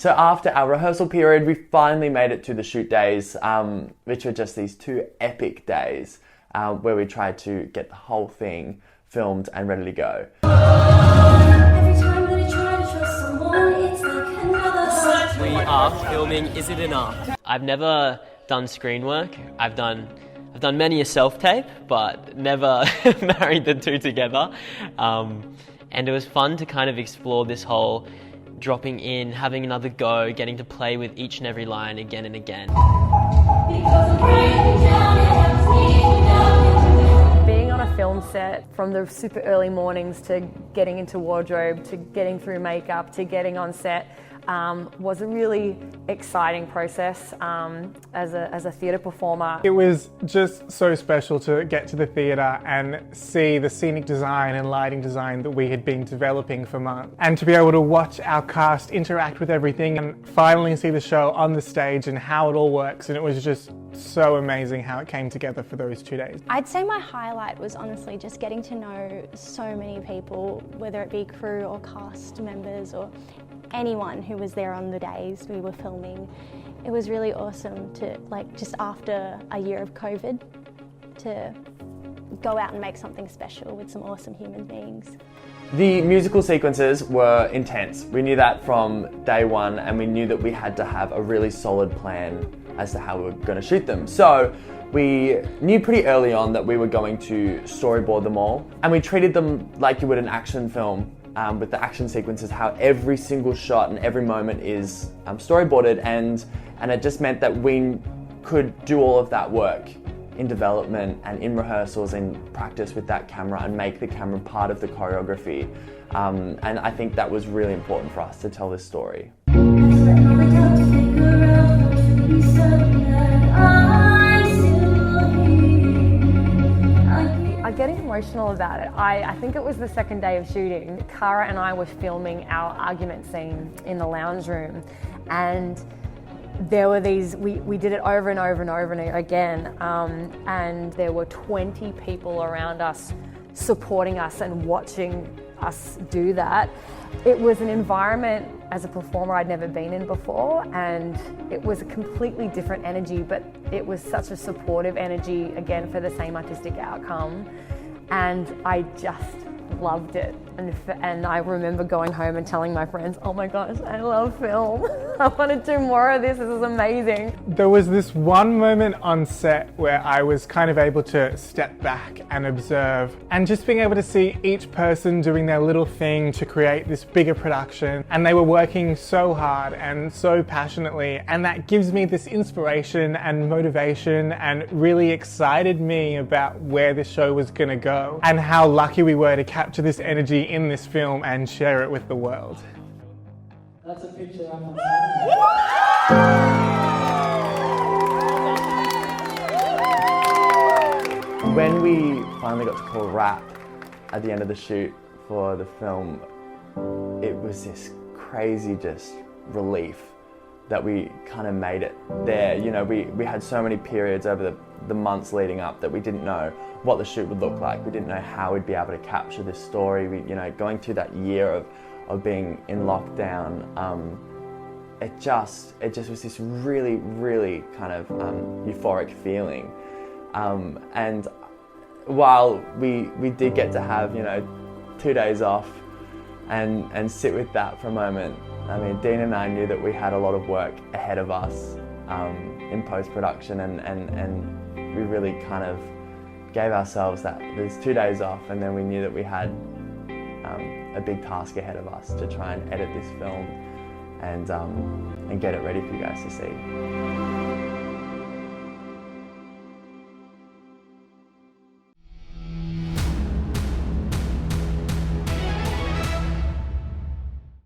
So after our rehearsal period, we finally made it to the shoot days, which were just these 2 epic days where we tried to get the whole thing filmed and ready to go. We are filming Is It Enough? I've never done screen work. I've done many a self-tape, but never married the two together. And it was fun to kind of explore this whole dropping in, having another go, getting to play with each and every line again and again. Being on a film set, from the super early mornings to getting into wardrobe, to getting through makeup, to getting on set, was a really exciting process as a theatre performer. It was just so special to get to the theatre and see the scenic design and lighting design that we had been developing for months, and to be able to watch our cast interact with everything and finally see the show on the stage and how it all works. And it was just so amazing how it came together for those 2 days. I'd say my highlight was honestly just getting to know so many people, whether it be crew or cast members or anyone who was there on the days we were filming. It was really awesome to, just after a year of COVID, to go out and make something special with some awesome human beings. The musical sequences were intense. We knew that from day one, and we knew that we had to have a really solid plan as to how we were going to shoot them. So we knew pretty early on that we were going to storyboard them all, and we treated them like you would an action film. With the action sequences, how every single shot and every moment is storyboarded, and it just meant that we could do all of that work in development and in rehearsals and practice with that camera and make the camera part of the choreography. And I think that was really important for us to tell this story. Getting emotional about it. I think it was the second day of shooting. Cara and I were filming our argument scene in the lounge room, and there were these, we did it over and over and over and again, and there were 20 people around us supporting us and watching us do that. It was an environment as a performer I'd never been in before, and it was a completely different energy, but it was such a supportive energy, again, for the same artistic outcome. And I just loved it. And I remember going home and telling my friends, oh my gosh, I love film. I want to do more of this. This is amazing. There was this one moment on set where I was kind of able to step back and observe, and just being able to see each person doing their little thing to create this bigger production. And they were working so hard and so passionately, and that gives me this inspiration and motivation and really excited me about where this show was going to go and how lucky we were to capture this energy in this film and share it with the world. That's a picture I'm on. When we finally got to call wrap at the end of the shoot for the film, it was this crazy just relief that we kind of made it there. You know, we had so many periods over the months leading up that we didn't know what the shoot would look like. We didn't know how we'd be able to capture this story. Going through that year of being in lockdown, it just was this really, really kind of euphoric feeling. And while we did get to have 2 days off and sit with that for a moment, I mean, Dean and I knew that we had a lot of work ahead of us in post-production, and we really kind of gave ourselves there's 2 days off, and then we knew that we had a big task ahead of us to try and edit this film and get it ready for you guys to see.